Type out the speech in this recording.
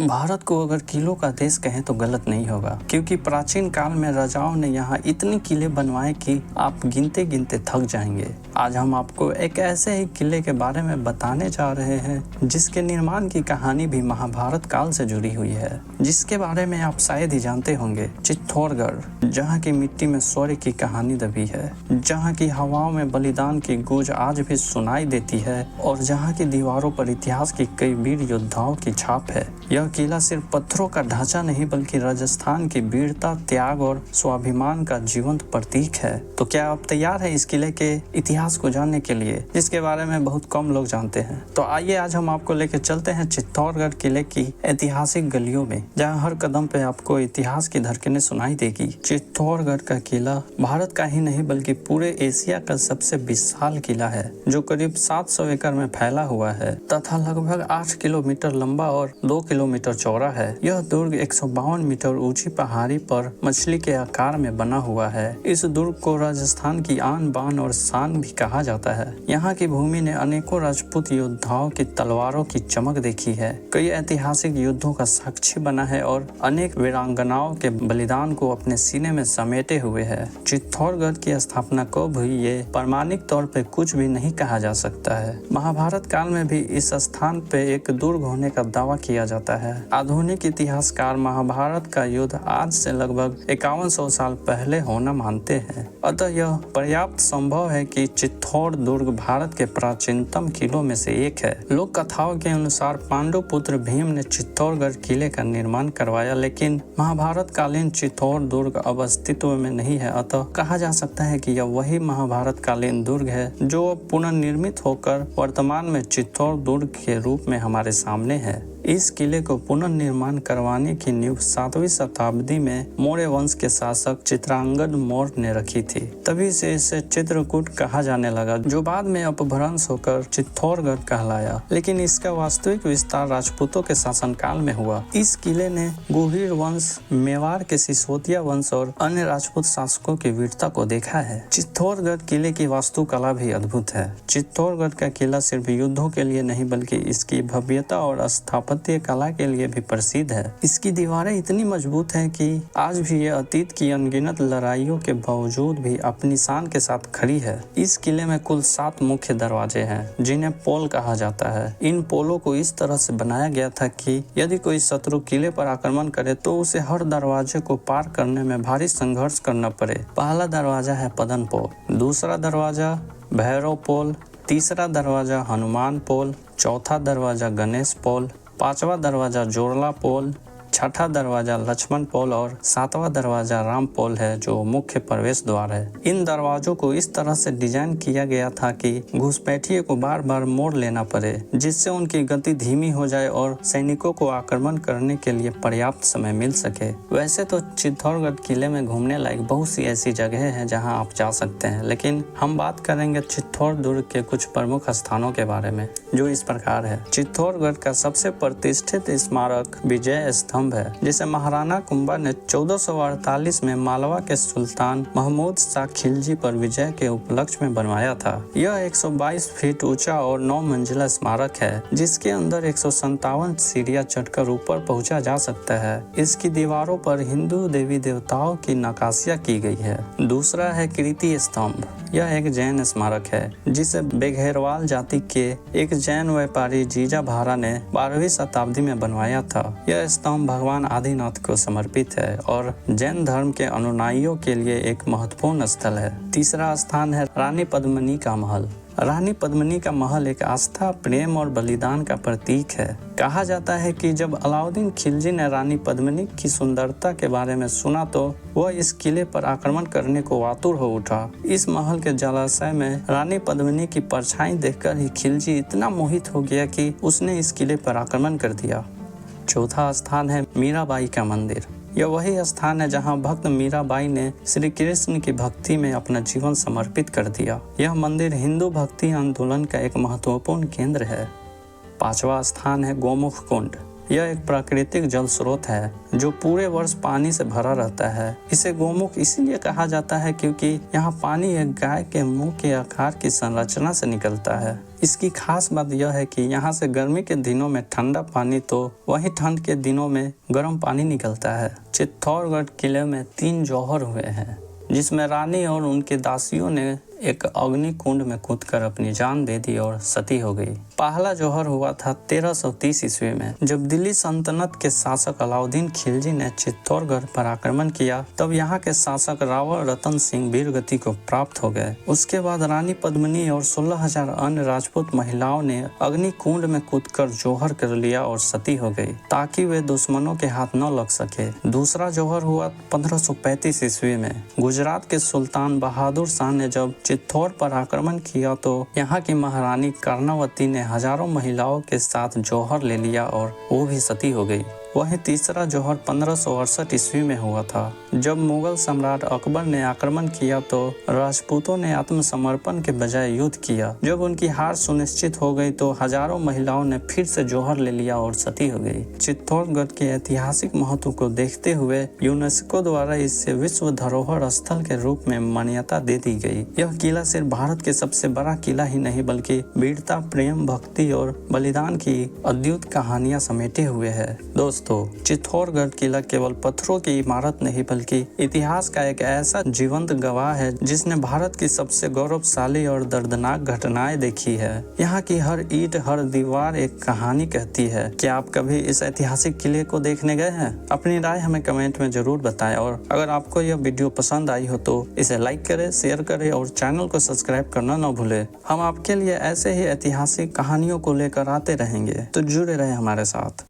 भारत को अगर किलों का देश कहें तो गलत नहीं होगा, क्योंकि प्राचीन काल में राजाओं ने यहाँ इतने किले बनवाए कि आप गिनते गिनते थक जाएंगे। आज हम आपको एक ऐसे ही किले के बारे में बताने जा रहे हैं जिसके निर्माण की कहानी भी महाभारत काल से जुड़ी हुई है, जिसके बारे में आप शायद ही जानते होंगे। चित्तौड़गढ़, जहाँ की मिट्टी में शौर्य की कहानी दबी है, जहाँ की हवाओं में बलिदान की गूंज आज भी सुनाई देती है और जहाँ की दीवारों पर इतिहास की कई वीर योद्धाओं की छाप है। यह किला सिर्फ पत्थरों का ढांचा नहीं बल्कि राजस्थान की वीरता, त्याग और स्वाभिमान का जीवंत प्रतीक है। तो क्या आप तैयार हैं इस किले के इतिहास को जानने के लिए, जिसके बारे में बहुत कम लोग जानते हैं? तो आइए आज हम आपको लेकर चलते हैं चित्तौड़गढ़ किले की ऐतिहासिक गलियों में, जहाँ हर कदम पे आपको इतिहास की धड़कनें सुनाई देगी। चित्तौड़गढ़ का किला भारत का ही नहीं बल्कि पूरे एशिया का सबसे विशाल किला है, जो करीब 700 एकड़ में फैला हुआ है तथा लगभग 8 किलोमीटर लंबा और 2 किलोमीटर चौड़ा है। यह दुर्ग 152 मीटर ऊंची पहाड़ी पर मछली के आकार में बना हुआ है। इस दुर्ग को राजस्थान की आन बान और शान भी कहा जाता है। यहाँ की भूमि ने अनेकों राजपूत योद्धाओं की तलवारों की चमक देखी है, कई ऐतिहासिक युद्धों का साक्षी बना है और अनेक वीरांगनाओं के बलिदान को अपने सीने में समेटे हुए है। चित्तौड़गढ़ की स्थापना को भी ये प्रामाणिक तौर पे कुछ भी नहीं कहा जा सकता है। महाभारत काल में भी इस स्थान पे एक दुर्ग होने का दावा किया जाता है। आधुनिक इतिहासकार महाभारत का युद्ध आज से लगभग 5100 साल पहले होना मानते हैं, अतः यह पर्याप्त संभव है कि चित्तौड़ दुर्ग भारत के प्राचीनतम किलों में से एक है। लोक कथाओं के अनुसार पांडु पुत्र भीम ने चित्तौड़गढ़ किले का निर्माण करवाया, लेकिन महाभारत कालीन चित्तौड़ दुर्ग अब अस्तित्व में नहीं है। अतः कहा जा सकता है कि यह वही महाभारत कालीन दुर्ग है जो पुनर्निर्मित होकर वर्तमान में चित्तौड़ दुर्ग के रूप में हमारे सामने है। इस किले को पुनर्निर्माण करवाने की नींव 7वीं शताब्दी में मौर्य वंश के शासक चित्रांगद मौर्य ने रखी थी। तभी से इसे चित्रकूट कहा जाने लगा, जो बाद में अपभ्रंश होकर चित्तौड़गढ़ कहलाया, लेकिन इसका वास्तविक विस्तार राजपूतों के शासनकाल में हुआ। इस किले ने गुहिर वंश, मेवाड़ के सिसोदिया वंश और अन्य राजपूत शासकों की वीरता को देखा है। चित्तौड़गढ़ किले की वास्तुकला भी अद्भुत है। चित्तौड़गढ़ का किला सिर्फ युद्धों के लिए नहीं बल्कि इसकी भव्यता और स्थापत्य कला के लिए भी प्रसिद्ध है। इसकी दीवारें इतनी मजबूत हैं कि आज भी ये अतीत की अनगिनत लड़ाइयों के बावजूद भी अपनी शान के साथ खड़ी है। इस किले में कुल 7 मुख्य दरवाजे हैं, जिन्हें पोल कहा जाता है। इन पोलों को इस तरह से बनाया गया था कि यदि कोई शत्रु किले पर आक्रमण करे तो उसे हर दरवाजे को पार करने में भारी संघर्ष करना पड़े। पहला दरवाजा है पदन पोल, दूसरा दरवाजा भैरव पोल, तीसरा दरवाजा हनुमान पोल, चौथा दरवाजा गणेश पोल, 5वां दरवाजा जोड़ला पोल, 6ठा दरवाजा लक्ष्मण पोल और 7वां दरवाजा राम पोल है, जो मुख्य प्रवेश द्वार है। इन दरवाजों को इस तरह से डिजाइन किया गया था कि घुसपैठिए को बार बार मोड़ लेना पड़े, जिससे उनकी गति धीमी हो जाए और सैनिकों को आक्रमण करने के लिए पर्याप्त समय मिल सके। वैसे तो चित्तौड़गढ़ किले में घूमने लायक बहुत सी ऐसी जगह हैं जहां आप जा सकते हैं, लेकिन हम बात करेंगे चित्तौड़ दुर्ग के कुछ प्रमुख स्थानों के बारे में, जो इस प्रकार है। चित्तौड़गढ़ का सबसे प्रतिष्ठित स्मारक विजय स्तंभ है, जिसे महाराणा कुंभा ने 1448 में मालवा के सुल्तान महमूद शाह खिलजी पर विजय के उपलक्ष्य में बनवाया था। यह 122 फीट ऊंचा और 9 मंजिला स्मारक है, जिसके अंदर 157 सीढ़ियां चढ़कर ऊपर पहुंचा जा सकता है। इसकी दीवारों पर हिंदू देवी देवताओं की नक्काशियां की गई है। दूसरा है कीर्ति स्तंभ। यह एक जैन स्मारक है, जिसे बेघेरवाल जाति के एक जैन व्यापारी जीजा भारा ने 12वीं शताब्दी में बनवाया था। यह स्तंभ भगवान आदिनाथ को समर्पित है और जैन धर्म के अनुयायियों के लिए एक महत्वपूर्ण स्थल है। तीसरा स्थान है रानी पद्मिनी का महल। रानी पद्मिनी का महल एक आस्था, प्रेम और बलिदान का प्रतीक है। कहा जाता है कि जब अलाउद्दीन खिलजी ने रानी पद्मिनी की सुंदरता के बारे में सुना तो वह इस किले पर आक्रमण करने को आतुर हो उठा। इस महल के जलाशय में रानी पद्मिनी की परछाई देखकर ही खिलजी इतना मोहित हो गया कि उसने इस किले पर आक्रमण कर दिया। चौथा स्थान है मीराबाई का मंदिर। यह वही स्थान है जहां भक्त मीराबाई ने श्री कृष्ण की भक्ति में अपना जीवन समर्पित कर दिया। यह मंदिर हिंदू भक्ति आंदोलन का एक महत्वपूर्ण केंद्र है। 5वां स्थान है गोमुख कुंड। यह एक प्राकृतिक जल स्रोत है जो पूरे वर्ष पानी से भरा रहता है। इसे गोमुख इसीलिए कहा जाता है क्योंकि यहाँ पानी एक गाय के मुंह के आकार की संरचना से निकलता है। इसकी खास बात यह है कि यहाँ से गर्मी के दिनों में ठंडा पानी तो वहीं ठंड के दिनों में गर्म पानी निकलता है। चित्तौड़गढ़ किले में 3 जौहर हुए हैं, जिसमें रानी और उनके दासियों ने एक अग्नि कुंड में कूदकर अपनी जान दे दी और सती हो गई। पहला जौहर हुआ था 1330 ईस्वी में, जब दिल्ली सल्तनत के शासक अलाउद्दीन खिलजी ने चित्तौड़गढ़ पर आक्रमण किया। तब यहाँ के शासक रावण रतन सिंह वीरगति को प्राप्त हो गए। उसके बाद रानी पद्मिनी और 16,000 अन्य राजपूत महिलाओं ने अग्नि कुंड में कूदकर जौहर कर लिया और सती हो गई, ताकि वे दुश्मनों के हाथ न लग सके। दूसरा जौहर हुआ 1535 ईस्वी में। गुजरात के सुल्तान बहादुर शाह ने जब चित्तौड़ पर आक्रमण किया तो यहाँ की महारानी कर्णावती ने हजारों महिलाओं के साथ जौहर ले लिया और वो भी सती हो गई। वहीं तीसरा जौहर 1568 ईस्वी में हुआ था, जब मुगल सम्राट अकबर ने आक्रमण किया तो राजपूतों ने आत्मसमर्पण के बजाय युद्ध किया। जब उनकी हार सुनिश्चित हो गई तो हजारों महिलाओं ने फिर से जौहर ले लिया और सती हो गई। चित्तौड़गढ़ के ऐतिहासिक महत्व को देखते हुए यूनेस्को द्वारा इसे विश्व धरोहर स्थल के रूप में मान्यता दे दी गई। यह किला सिर्फ भारत के सबसे बड़ा किला ही नहीं, बल्कि वीरता, प्रेम, भक्ति और बलिदान की अद्भुत कहानियां समेटे हुए है। दोस्तों, चित्तौड़गढ़ किला केवल पत्थरों की इमारत नहीं, बल्कि इतिहास का एक ऐसा जीवंत गवाह है जिसने भारत की सबसे गौरवशाली और दर्दनाक घटनाएं देखी है। यहाँ की हर ईंट, हर दीवार एक कहानी कहती है। क्या आप कभी इस ऐतिहासिक किले को देखने गए हैं? अपनी राय हमें कमेंट में जरूर बताएं, और अगर आपको यह वीडियो पसंद आई हो तो इसे लाइक करें, शेयर करें और चैनल को सब्सक्राइब करना न भूलें। हम आपके लिए ऐसे ही ऐतिहासिक कहानियों को लेकर आते रहेंगे, तो जुड़े रहे हमारे साथ।